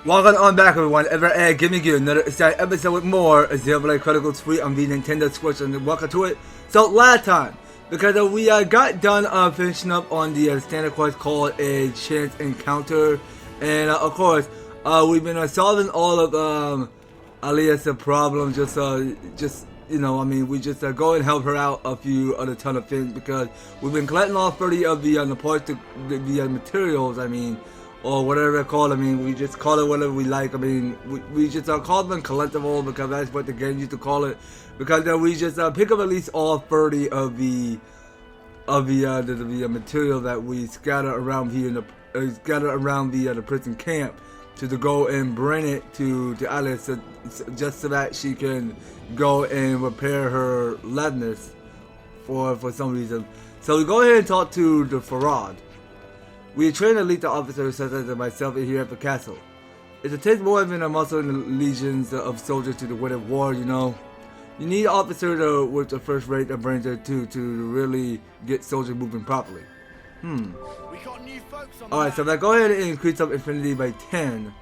Welcome on back, everyone. Giving you another exciting episode with more Xenoblade Chronicles free on the Nintendo Switch, and welcome to it. So last time, because we got done finishing up on the standard quest called a chance encounter, and of course we've been solving all of Alia's problems. Just you know, I mean, we just go and help her out a few other ton of things because we've been collecting all 30 of the parts, the materials. I mean. Or whatever they're called. I mean, we just call it whatever we like. I mean, we just call them collectible because that's what the game used to call it. Because we just pick up at least all 30 of the material that we scatter around here in the prison camp to go and bring it to Alice, just so that she can go and repair her leftness for some reason. So we go ahead and talk to the Pharod. We train elite officers such as myself here at the castle. It takes more than a muscle in the legions of soldiers to win a war, you know. You need officers with the first rate of brains to really get soldiers moving properly. Alright, so now go ahead and increase up infinity by 10.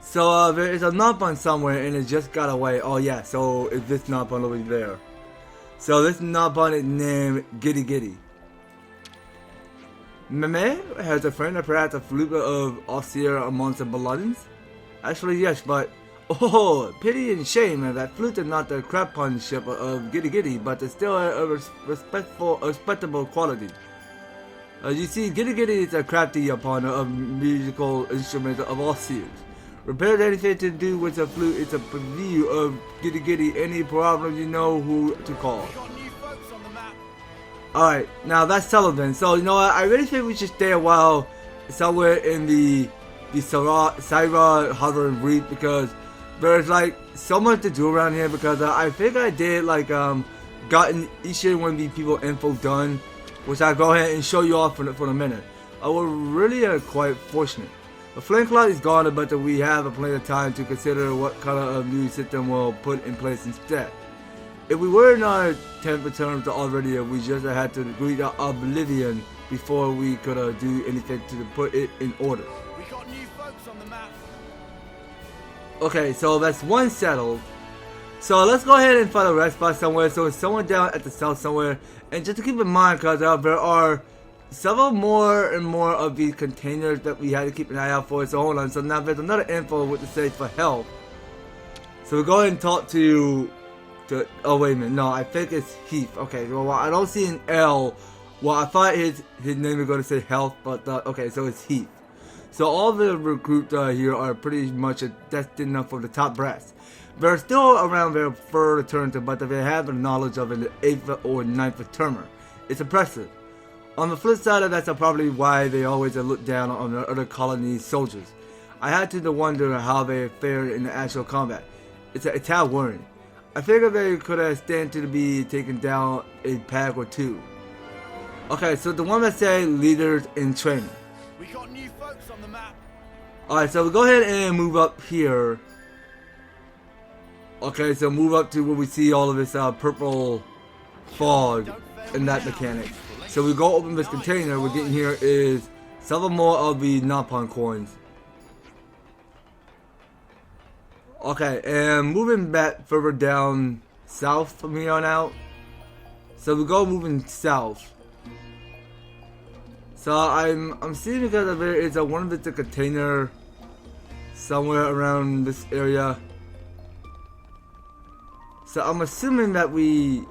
So there is a knob-on somewhere and it just got away. Oh yeah, so it's this knob-on over there. So this knob-on is named Giddy Giddy. Meme has a friend, or perhaps a flute of austere amongst the belongings? Actually, yes, but oh, pity and shame that flute is not the craftsmanship of Giddy Giddy, but it's still a respectable quality. You see, Giddy Giddy is a crafty upon a musical instrument of all seers. Repair anything to do with a flute, it's a preview of Giddy Giddy. Any problem, you know who to call. Alright, now that's Sullivan. So, you know what, I really think we should stay a while somewhere in the Syra Hovering Reef because there's like so much to do around here because I think I did like gotten each and one of these people info done, which I'll go ahead and show you off for a minute. I was really quite fortunate. The flame cloud is gone, but we have plenty of time to consider what kind of new system we'll put in place instead. If we were in our 10th terms already, we just had to agree to oblivion before we could do anything to put it in order. We got new folks on the map. Okay, so that's one settled. So let's go ahead and find a rest spot somewhere. So it's someone down at the south somewhere. And just to keep in mind, because there are several more and more of these containers that we had to keep an eye out for. So hold on. So now there's another info with the say for help. So we'll go ahead and talk to oh wait a minute, no, I think it's Heath. Okay, well I don't see an L. Well, I thought his name was going to say Health, but okay, so it's Heath. So all the recruits here are pretty much destined for the top brass. They're still around their third turn, but they have the knowledge of an 8th or 9th termer. It's impressive. On the flip side of that's probably why they always look down on the other colony soldiers. I had to wonder how they fared in the actual combat. It's a tad worrying. I figured they could stand to be taken down a pack or two. Okay, so the one that say leaders in training. We got new folks on the map. Alright, so we'll go ahead and move up here. Okay, so move up to where we see all of this purple fog and that mechanic. So we go open this container. We're getting here is several more of the Napon coins. Okay, and moving back further down south from here on out. So we go moving south. So I'm seeing because there is one of the container somewhere around this area. So I'm assuming that we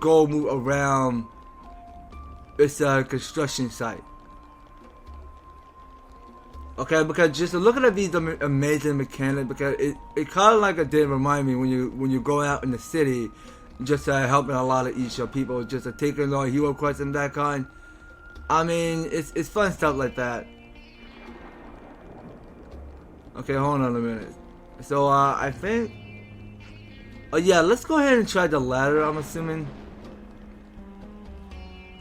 go move around this construction site. Okay, because just looking at these amazing mechanics, because it kind of like did remind me when you go out in the city, just helping a lot of each people, just taking on hero quests and that kind. I mean, it's fun stuff like that. Okay, hold on a minute. So I think, oh yeah, let's go ahead and try the ladder. I'm assuming.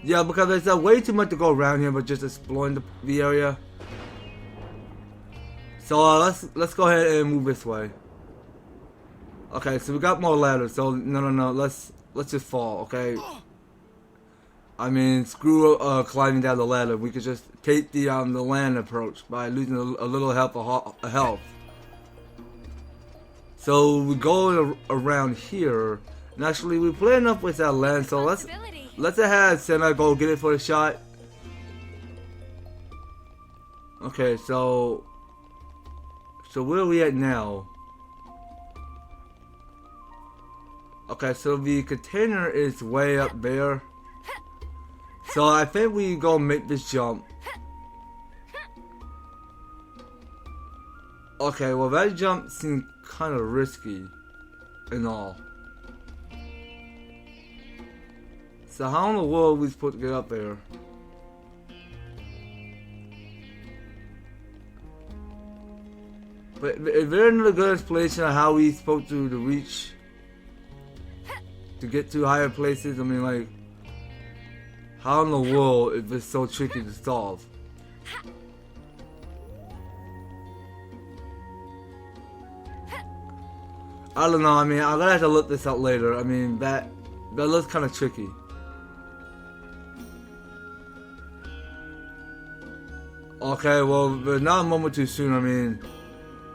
Yeah, because there's way too much to go around here, but just exploring the area. So let's go ahead and move this way. Okay, so we got more ladders. So no, let's just fall. Okay. I mean, screw climbing down the ladder. We could just take the land approach by losing a little health. So we go around here. And actually, we play enough with that land, so let's have Senna go get it for a shot. Okay, so where are we at now? Okay, so the container is way up there. So I think we go make this jump. Okay, well that jump seemed kind of risky and all. So how in the world are we supposed to get up there? But is there another good explanation of how we supposed to reach to get to higher places? I mean, like, how in the world is this so tricky to solve? I don't know. I mean, I'm gonna have to look this up later. I mean, that looks kind of tricky. Okay, well, but not a moment too soon. I mean,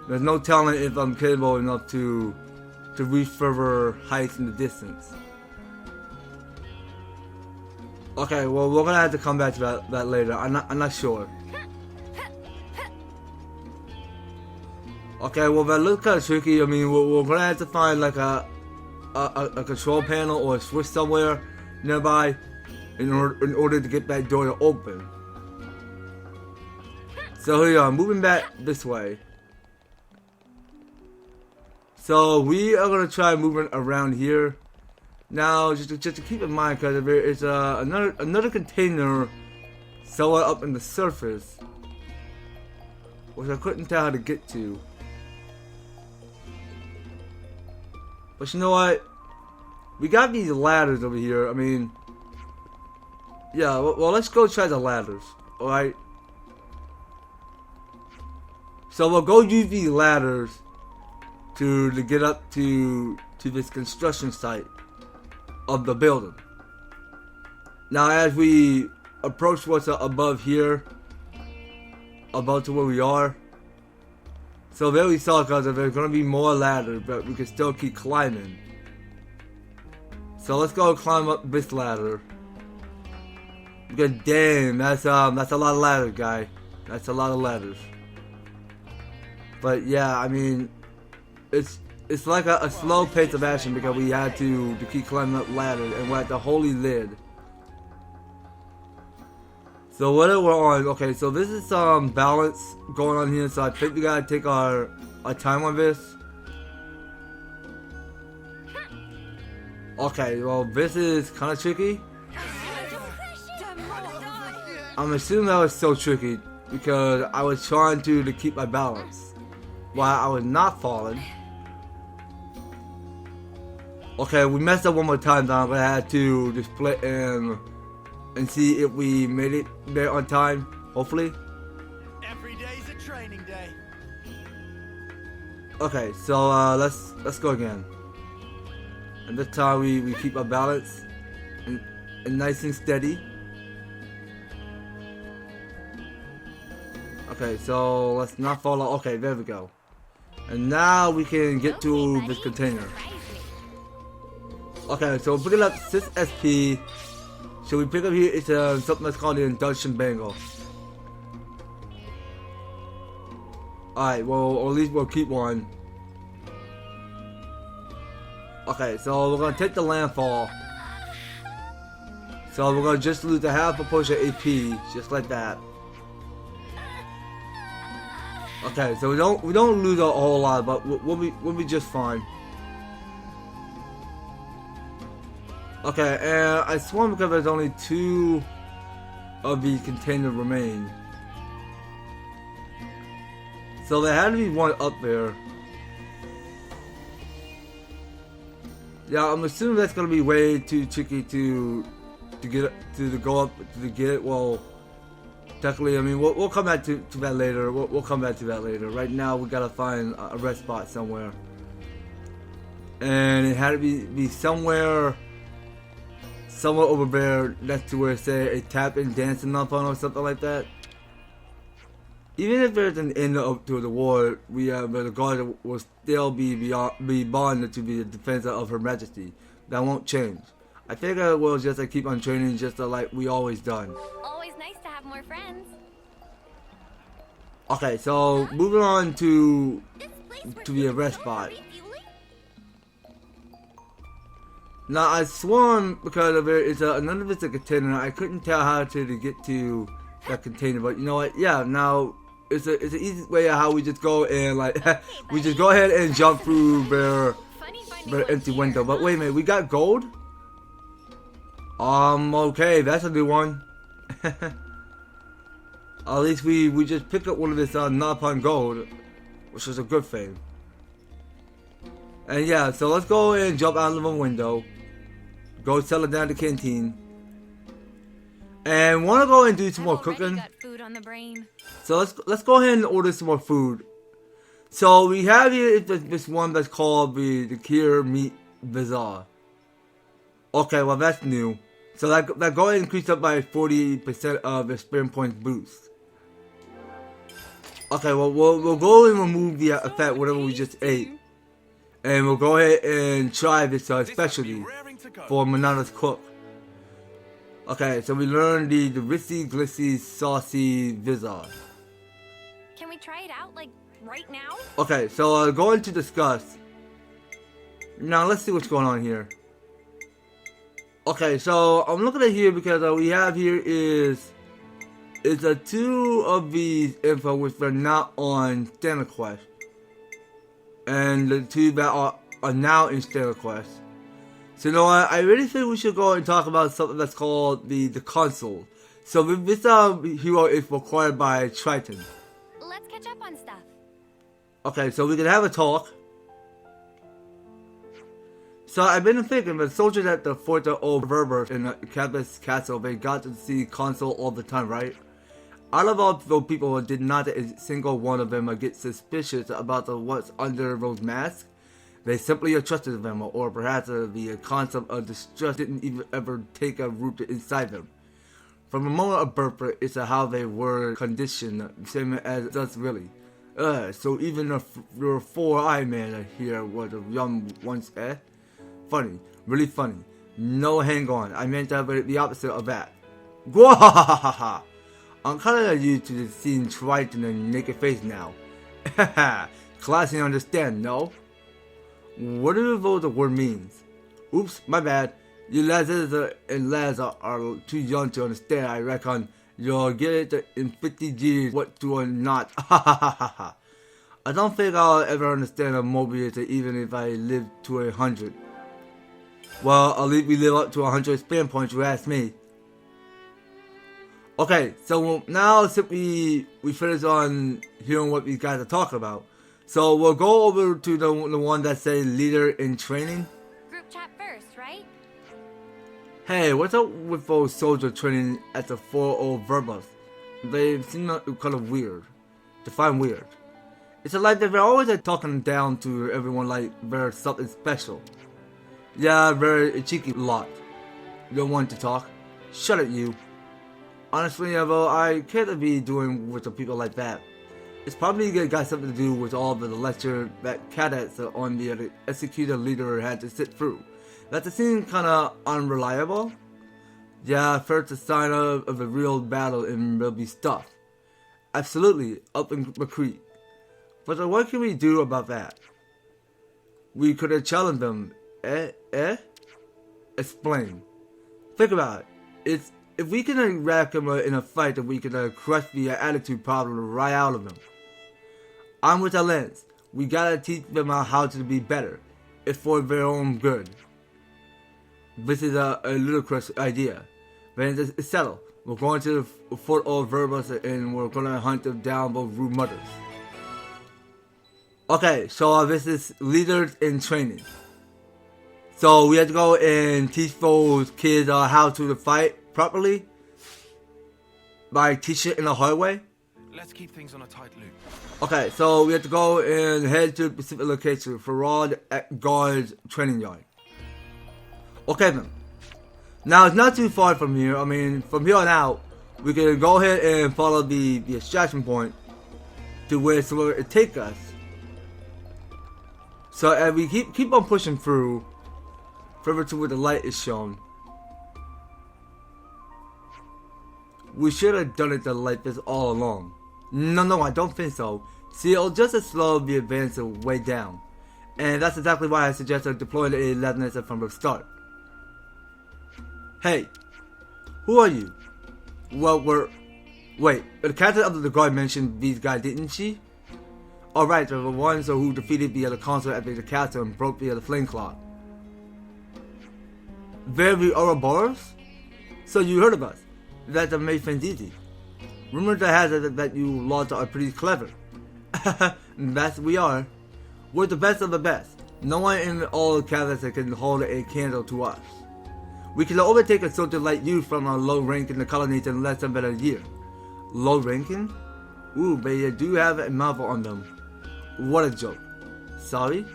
there's no telling if I'm capable enough to reach further heights in the distance. Okay, well, we're gonna have to come back to that later. I'm not sure. Okay, well, that looks kind of tricky. I mean, we're gonna have to find like a control panel or a switch somewhere nearby in order to get that door to open. So here we are, moving back this way. So we are gonna try moving around here. Now, just to keep in mind, because there is another container somewhere up in the surface, which I couldn't tell how to get to. But you know what? We got these ladders over here. I mean, yeah. Well, let's go try the ladders. All right. So we'll go use these ladders to get up to this construction site of the building. Now, as we approach what's above here, above to where we are. So there we saw, because there's going to be more ladders, but we can still keep climbing. So let's go climb up this ladder. Because damn, that's a lot of ladders, guy. That's a lot of ladders. But yeah, I mean, it's like a slow pace of action, because we had to keep climbing up ladders, and we're at the holy lid. So what are we on? Okay, so this is some balance going on here, so I think we gotta take our time on this. Okay, well this is kind of tricky. I'm assuming that was so tricky because I was trying to keep my balance while I was not falling. Okay, we messed up one more time, but I had to just split and see if we made it there on time, hopefully. Every day's a training day. Okay, so let's go again. And this time we keep our balance and nice and steady. Okay, so let's not fall off. Okay, there we go. And now we can get to this container. Okay, so we're picking up 6 SP. So we pick up here, it's something that's called the induction bangle. Alright, well, or at least we'll keep one. Okay, so we're gonna take the landfall. So we're gonna just lose a half a push of AP, just like that. Okay, so we don't lose a whole lot, but we'll be just fine. Okay, and I swung because there's only 2 of the containers remain. So there had to be one up there. Yeah, I'm assuming that's gonna be way too tricky to get to go up to get it. Well, technically, I mean, we'll come back to that later. We'll come back to that later. Right now, we gotta find a rest spot somewhere, and it had to be somewhere over there next to where, say, a tap and dancing up on or something like that. Even if there's an end to the war, the guard will still be bonded to the defense of Her Majesty. That won't change. I figure we'll just keep on training just like we always done. Always nice to have more friends. Okay, so moving on to the rest spot. Now I sworn because of it, none of it's a container. I couldn't tell how to get to that container, but you know what? Yeah, now it's an easy way of how we just go and like we just go ahead and jump through their empty window. But wait a minute, we got gold? Okay, that's a new one. At least we just picked up one of this non-pun gold, which is a good thing. And yeah, so let's go and jump out of the window. Go sell it down to the canteen. And wanna go and do some more cooking. Got food on the brain. So let's go ahead and order some more food. So we have here this one that's called the Kir Meat Bazaar. Okay, well that's new. So that go ahead and increase up by 40% of experience points boost. Okay, well we'll go and remove the effect whatever we just ate. And we'll go ahead and try this specialty for Manana's cook. Okay, so we learned the Rissy Glissy Saucy Vizard. Can we try it out, like, right now? Okay, so going to discuss. Now, let's see what's going on here. Okay, so I'm looking at here because we have here is two of these info which are not on Standard Quest. And the two that are now in Standard Quest. So you know what, I really think we should go and talk about something that's called the console. So this hero is required by Triton. Let's catch up on stuff. Okay, so we can have a talk. So I've been thinking, the soldiers at the Fort O Virbus in the Campus Castle, they got to see console all the time, right? Out of all those people, did not a single one of them get suspicious about what's under those masks. They simply trusted them, or perhaps the concept of distrust didn't even ever take a root inside them. From the moment of birth, it's how they were conditioned, same as us really. So even your four-eyed man here was a young once, Funny, really funny. No, hang on, I meant the opposite of that. Gwahahaha! I'm kinda used to seeing Triton and naked face now. Classy understand, no? What do the word means? Oops, my bad. You lads and lads are too young to understand, I reckon. You'll get it in 50 G's what to or not. I don't think I'll ever understand a Mobius even if I live to 100. Well, at least we live up to 100 spin points, you ask me. Okay, so now since we finished on hearing what these guys are talking about, so we'll go over to the one that says leader in training. Group chat first, right? Hey, what's up with those soldier training at the Fort O Virbus? They seem kind of weird. Define weird. It's like they're always talking down to everyone like they're something special. Yeah, very cheeky lot. You don't want to talk. Shut it, you. Honestly, though, I can't be doing with the people like that. It's probably got something to do with all the lecture that cadets on the executive leader had to sit through. That seems kinda unreliable. Yeah, first a sign of a real battle and there'll be stuff. Absolutely, up in the creek. But what can we do about that? We could have challenged them. Explain. Think about it. If we can rack them in a fight, then we can crush the attitude problem right out of them. I'm with the lens. We gotta teach them how to be better. It's for their own good. This is a ludicrous idea. Then it's settled. We're going to the Fort O Virbus and we're gonna hunt them down, those rude mothers. Okay, so this is leaders in training. So we have to go and teach those kids how to fight properly by teaching it in a hard way. Let's keep things on a tight loop. Okay, so we have to go and head to a specific location, Pharod at Guard's training yard. Okay then. Now it's not too far from here. I mean, from here on out, we can go ahead and follow the extraction point to where it take us. So as we keep on pushing through, further to where the light is shown. We should have done it to like this all along. No, I don't think so. See, it'll just as slow be advancing way down. And that's exactly why I suggested deploying the 11th from the start. Hey, who are you? Well, wait, the captain of the guard mentioned these guys, didn't she? Alright, they're the ones who defeated the other console at the castle and broke the other flame clock. Very Ouroboros? So you heard of us. That made things easy. Rumor that has it that you lots are pretty clever. That's we are. We're the best of the best. No one in all of Canada can hold a candle to us. We can overtake a soldier like you from a low rank in the colonies in less than a year. Low ranking? Ooh, but you do have a mouthful on them. What a joke. Sorry?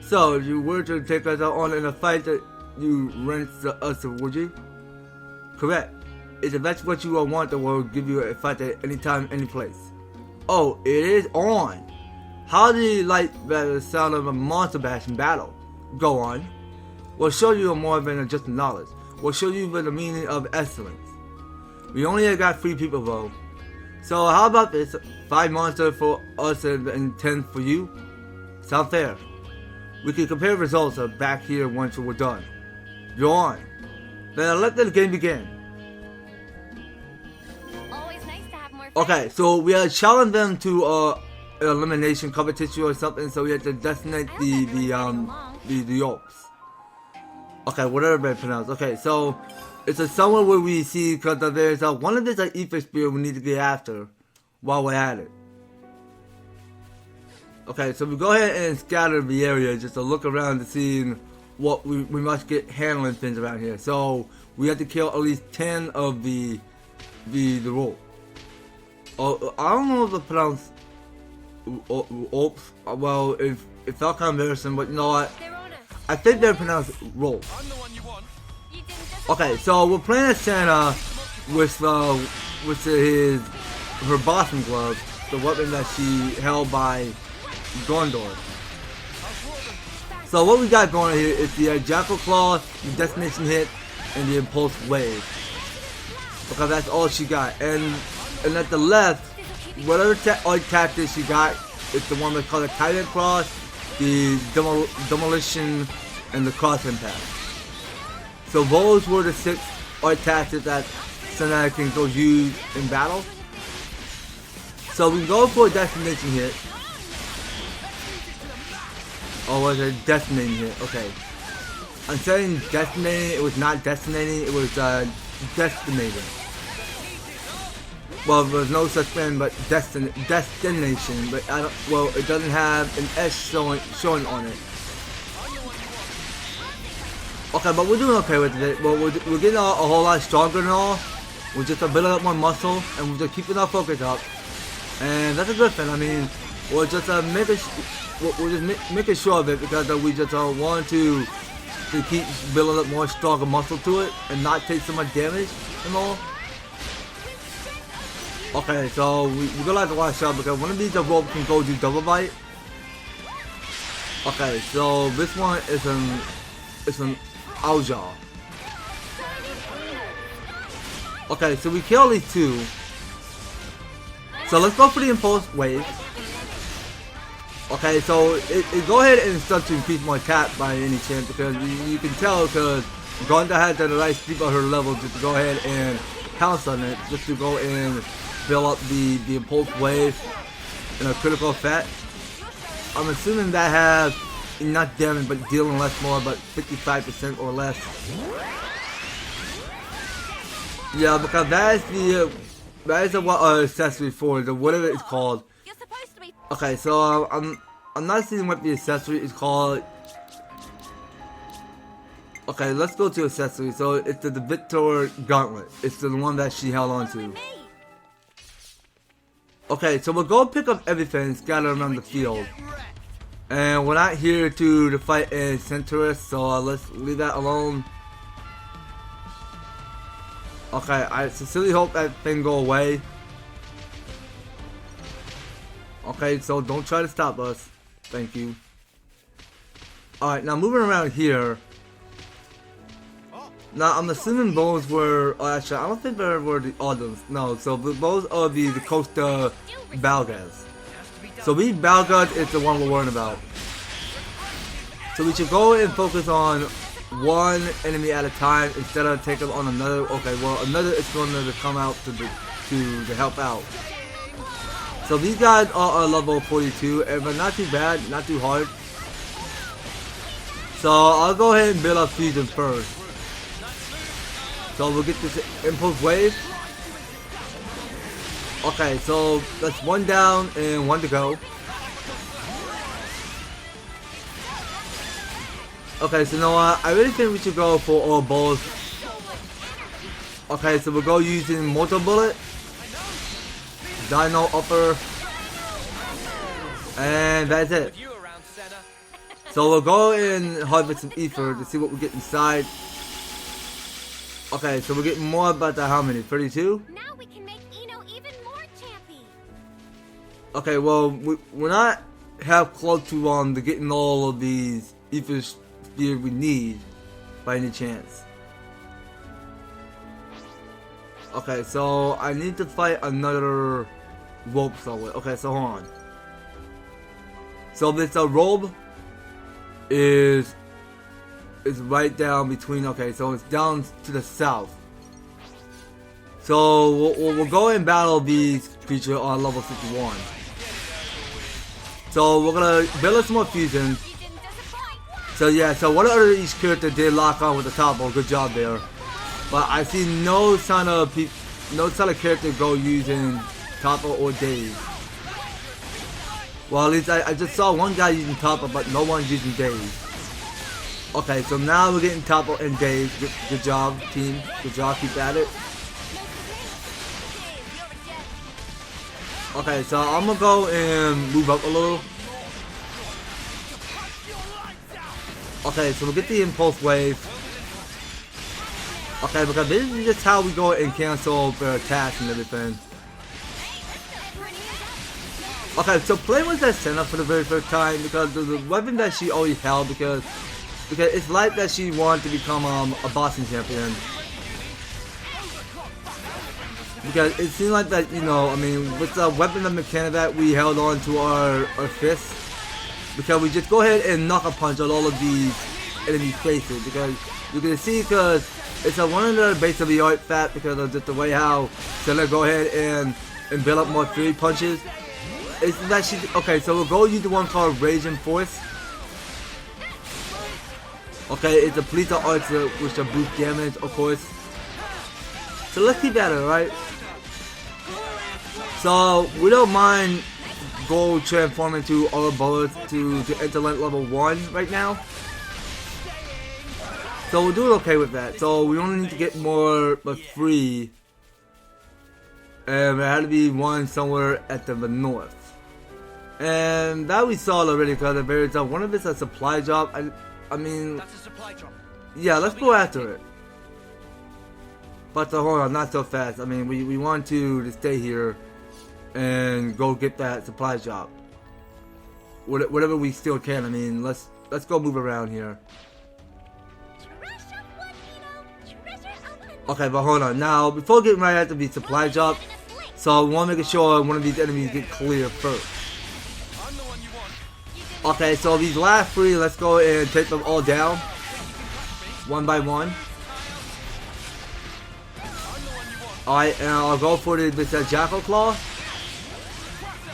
So, you were to take us on in a fight that you rent us, would you? Correct. If that's what you want, then we'll give you a fight at any time, any place. Oh, it is on. How do you like the sound of a monster bash in battle? Go on. We'll show you more than just knowledge. We'll show you the meaning of excellence. We only got 3 people though. So how about this? 5 monsters for us and 10 for you? Sound fair? We can compare results back here once we're done. You're on. Then let the game begin. Always nice to have more friends. Okay, so we are challenging them to an elimination competition or something. So we have to designate the orcs. Okay, whatever they pronounce. Okay, so it's a somewhere where we see because there's one of this ether spear we need to get after while we're at it. Okay, so we go ahead and scatter the area just to look around to see what we must get handling things around here. So we have to kill at least 10 of the rope. Oh, I don't know if they pronounce ops. Well, it felt kind of embarrassing, but you know what? They're on us. I think they're pronounced rope. I'm the one you want. You didn't just Okay, so we're playing as Santa with her bossing glove, the weapon that she held by Gondor. So what we got going on here is the Jackal Claw, the Destination Hit, and the Impulse Wave. Because that's all she got. And at the left, whatever tactic she got, it's the one that's called the Titan Cross, the Demolition, and the Cross Impact. So those were the 6 art tactics that Santa can go use in battle. So we go for a Destination Hit. Oh, was it destinating hit? Okay. I'm saying destinating, it was not destinating, it was destinating. Well, there's no such thing but destination, but I don't, well, it doesn't have an S showing on it. Okay, but we're doing okay with it. Well, we're getting a whole lot stronger and all. We're just building up more muscle, and we're just keeping our focus up. And that's a good thing. I mean, we're just making sure of it because we just want to keep building up more stronger muscle to it and not take so much damage and all. Okay, so we're gonna have to watch out because one of these rope can go do double bite. Okay, so this one is an Aljaw. Okay, so we kill these 2. So let's go for the Impulse Wave. Okay, so go ahead and start to increase my attack by any chance because you can tell because Gonda has the right speed on her level just to go ahead and pounce on it, just to go and build up the Impulse Wave and a critical effect. I'm assuming that has not damage but dealing less more, but 55% or less. Yeah, because that is what accessory for the whatever it's called. You're supposed to be. Okay, so I'm not seeing what the accessory is called. Okay, let's go to accessory. So it's the Victor Gauntlet. It's the one that she held on to. Okay, so we'll go pick up everything scattered around the field. And we're not here to fight a Centaurus, so let's leave that alone. Okay, I sincerely hope that thing go away. Okay, so don't try to stop us. Thank you. Alright, now moving around here. Now, I'm assuming those were... Oh, actually, I don't think there were the others. No, so those are the Costa Balgas. So we Balgas is the one we're worrying about. So we should go and focus on one enemy at a time instead of taking on another. Okay, well, another is going to come out to help out. So these guys are level 42, and they're not too bad, not too hard. So I'll go ahead and build up fusion first. So we'll get this impulse wave. Okay, so that's one down and one to go. Okay, so you know what? I really think we should go for all balls. Okay, so we'll go using Mortal Bullet, Dino Upper, and that's it. So we'll go and harvest some ether to see what we get inside. Okay, so we're getting more about the how many? 32? Now we can make Eno even more champy. Okay, well, we're not half close to getting all of these ether spheres we need by any chance. Okay, so I need to fight another rope somewhere. Okay, so hold on. So this robe is right down between. Okay, so it's down to the south. So we'll go and battle these creatures on level 51. So we're gonna build us some more fusions. So yeah, so one of each character did lock on with the top. Good job there. But I see no sign of character go using Topper or Dave. Well, at least I just saw one guy using Topper, but no one's using Dave. Okay, so now we're getting Topper and Dave. Good job, team. Good job, keep at it. Okay, so I'm gonna go and move up a little. Okay, so we'll get the impulse wave. Okay, because this is just how we go and cancel their attacks and everything. Okay, so playing with that Senna for the very first time because the weapon that she always held because it's like that she wanted to become a boxing champion. Because it seemed like that, you know, I mean, with the weapon of mechanic that we held on to our fists, because we just go ahead and knock a punch on all of these enemy faces. Because you can see, because it's one of the base of the art fat because of just the way how Senna go ahead and build up more fury punches. It's that she okay, so we'll go use the one called Raging Force. Okay, it depletes the arts which will boost damage, of course. So let's keep at it, right? So we don't mind gold transforming to our bullets to intellect level 1 right now. So we're doing okay with that. So we only need to get more but 3. And there had to be one somewhere at the north. And that we saw already because there's one of it's a supply drop. I mean, That's a supply drop. Yeah, let's go after it. But hold on, not so fast. I mean, we want to stay here and go get that supply drop. Whatever we still can. I mean, let's go move around here. Okay, but hold on. Now, before getting right after the supply drop, so we want to make sure one of these enemies get clear first. Okay, so these last 3, let's go and take them all down. One by one. Alright, and I'll go for this Jackal Claw.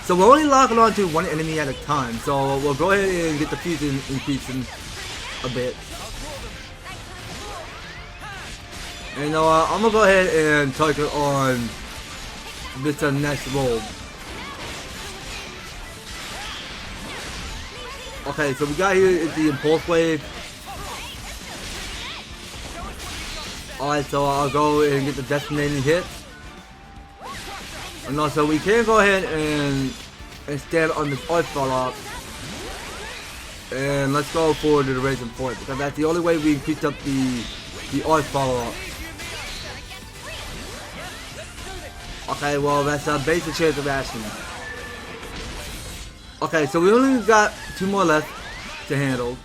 So we're only locking on to one enemy at a time. So we'll go ahead and get the fusion increasing a bit. And I'm going to go ahead and target on this next roll. Okay, so we got here is the impulse wave. Alright, so I'll go and get the detonating hit. And also we can go ahead and stand on this art follow-up. And let's go for the Raging Force because that's the only way we increase up the art follow-up. Okay, well that's a basic chance of action. Okay, so we only got 2 more left to handle.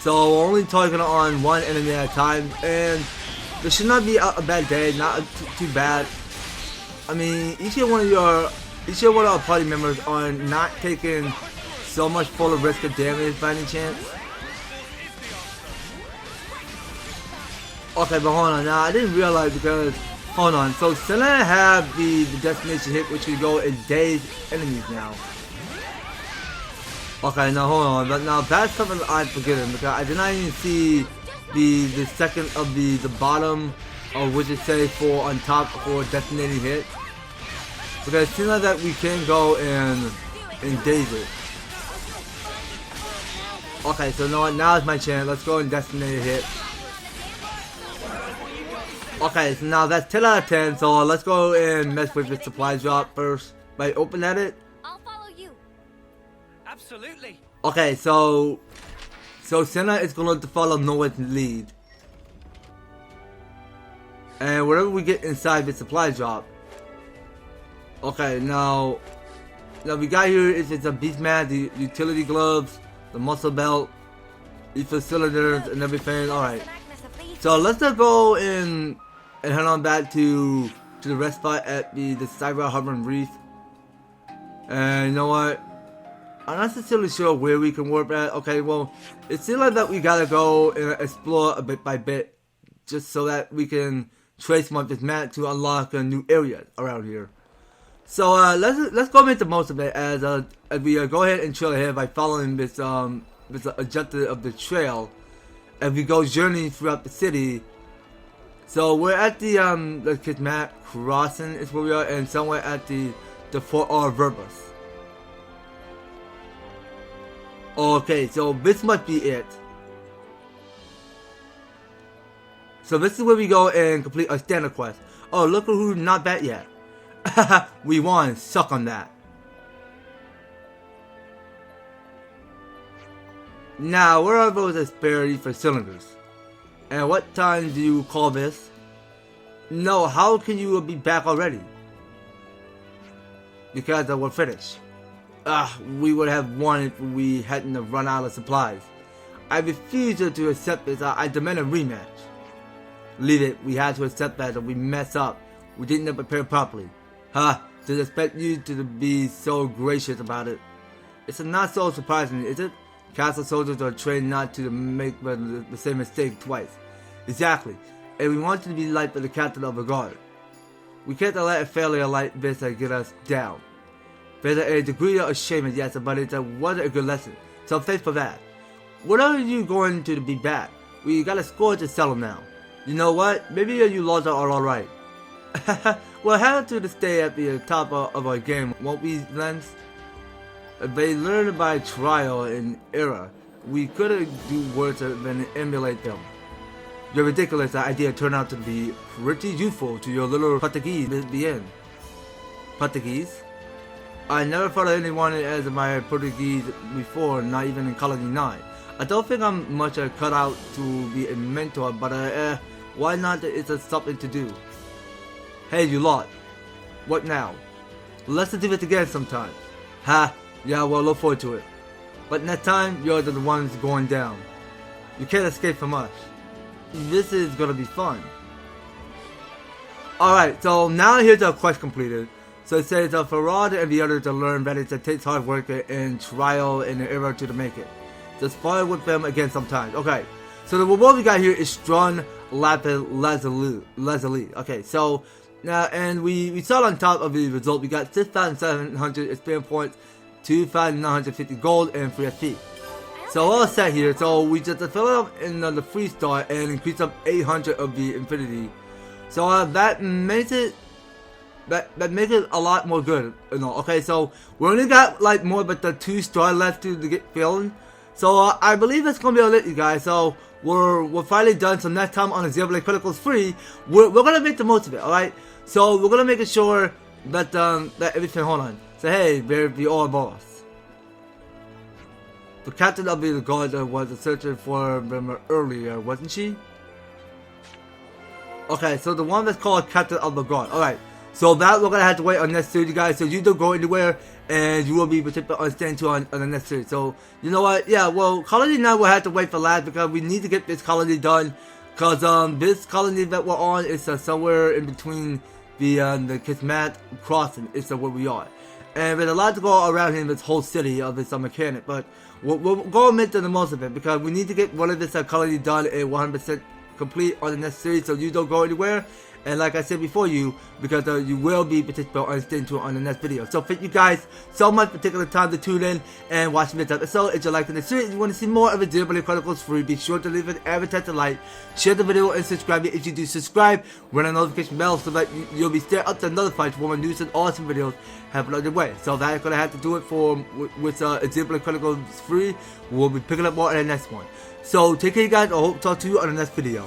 So we're only targeting on 1 enemy at a time, and this should not be a bad day, not too bad. I mean, each one of our party members are not taking so much full of risk of damage by any chance. Okay, but hold on, now I didn't realize because, hold on, so Senna have the destination hit which will go in daze enemies now. Okay, now hold on, but now that's something I'm forgetting because I did not even see the second of the bottom of which it says for on top for designated hit. Because it seems like that we can go and daze it. Okay, so now it's my chance. Let's go and designated hit. Okay, so now that's 10 out of 10. So let's go and mess with the supply drop first. Like open at it. I'll follow you. Absolutely. Okay, so Senna is going to follow Noah's lead. And whatever we get inside the supply drop. Okay, now we got here is it's a beast mat, the utility gloves, the muscle belt, the cylinders and everything. Alright. So let's just go and head on back to the rest spot at the Cyber Hovering Reef. And you know what? I'm not necessarily sure where we can warp at. Okay, well, it seems like that we gotta go and explore a bit by bit, just so that we can trace more of this map to unlock a new area around here. So let's go make the most of it as we go ahead and trail ahead by following this objective of the trail as we go journeying throughout the city. So we're at the map crossing is where we are, and somewhere at the Fort O Virbus. Okay, so this must be it. So this is where we go and complete a standard quest. Oh, look who's not back yet. We won. Suck on that. Now, where are those disparities for cylinders? And what time do you call this? No, how can you be back already? Because we're finished. We would have won if we hadn't run out of supplies. I refuse to accept this. I demand a rematch. Leave it. We had to accept that we messed up. We didn't prepare properly. To expect you to be so gracious about it. It's not so surprising, is it? Castle soldiers are trained not to make the same mistake twice. Exactly. And we want you to be like the captain of the guard. We can't let a failure like this get us down. There's a degree of shame, yes, but it wasn't a good lesson. So thanks for that. What are you going to be back? We got a score to settle now. You know what? Maybe you lost are alright. We'll have to stay at the top of our game, won't we, Lens? They learned by trial and error. We couldn't do worse than emulate them. Your ridiculous idea turned out to be pretty useful to your little Portuguese at the end. Portuguese? I never thought of anyone as my Portuguese before, not even in Colony 9. I don't think I'm much cut out to be a mentor, but why not? It's something to do. Hey, you lot. What now? Let's do it again sometime. Ha! Yeah, well, look forward to it. But next time, you're the ones going down. You can't escape from us. This is gonna be fun. Alright, so now here's our quest completed. So it says Pharod and the others to learn that it takes hard work and trial and error to make it. Just follow with them again sometimes. Okay, so the reward we got here is Strong Lapis Lazuli. Okay, so now, and we saw on top of the result, we got 6,700 experience points, 2,950 gold, and 3 SP. So all set here, so we just fill it up in the free star and increase up 800 of the infinity. So that makes it a lot more good, you know. Okay, so we only got like more but the 2 star left to get filled. So I believe it's gonna be a lit, you guys. So we're finally done. So next time on the Xenoblade Chronicles free, we're gonna make the most of it. All right. So we're gonna make sure that that everything. Hold on. So hey, there be all boss. The captain of the guard was searching for them earlier, wasn't she? Okay, so the one that's called Captain of the Guard. Alright, so that we're gonna have to wait on next series, guys. So you don't go anywhere, and you will be participating on Stand 2 on the next series. So, you know what? Yeah, well, Colony 9 will have to wait for last because we need to get this colony done. Because this colony that we're on is somewhere in between the Kismet crossing is where we are. And there's a lot to go around here in this whole city of this mechanic. But we'll go into the most of it because we need to get one of this colony done and 100% complete on the next series. So you don't go anywhere. And like I said before because you will be participating on Stand 2 on the next video. So thank you guys so much for taking the time to tune in and watch this episode. If you like the series and you want to see more of the Xenoblade Chronicles free, be sure to leave an EverTastic like, share the video, and subscribe if you do subscribe. Ring the notification bell so that you'll be staying up to notified for when news and awesome videos have uploaded away. So that's gonna have to do it for with Xenoblade Chronicles free. We'll be picking up more in the next one. So take care, you guys. I hope to talk to you on the next video.